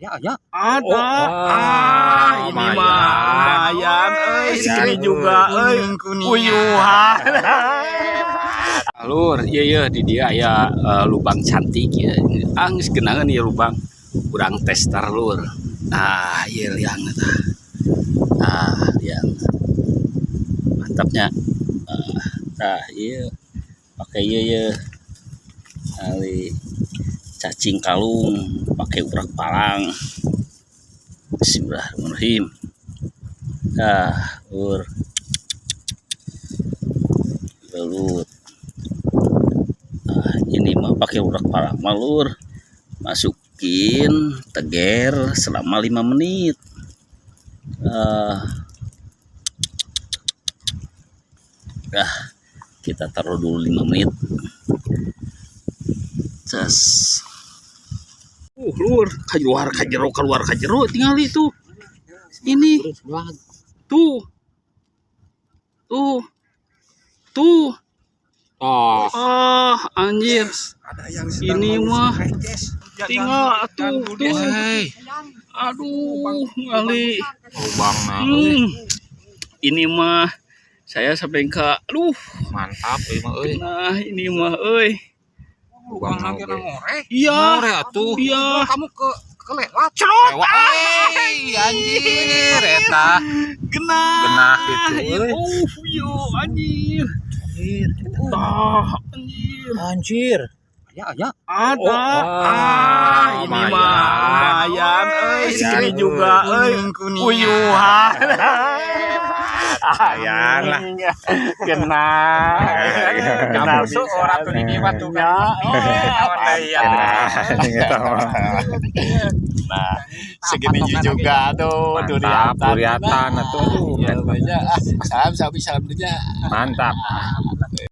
Ya. Ada. Ini mah lumayan. Segini juga. Puyuhan. Lur, iya di dia aya lubang cantik ya. Angis kenangan ya lubang. Kurang testar lur. Nah, iya liang eta. Liang. Mantapnya. Iya. Pakai iya. Ali cacing kalung pakai urak palang. Bismillahirrahmanirrahim. Lur. Gelut. Ini mah pakai urak palang malur. Masukin teger selama 5 menit. Kita taruh dulu 5 menit. Cas. Lur, keluar kajero tinggal itu. Ini. Tuh. Anjir. Ini mah tinggal tuh. Aduh, ngali. Ini mah saya sampai ke Mantap euy. Nah, ini mah euy. Lubang lagi ngorek. Iya. Ngorek atuh. Iya. Kamu kelewat. Cerot. Anjir eta. Genah gitu. Yo anjir. Anjir. Ya. Ada. Ini mah lumayan segini juga puyuhan. Ayanlah. Kenal orang tuh di batu kan. Nah, segini juga tuh duriatan atuh. Salam salam salam Mantap.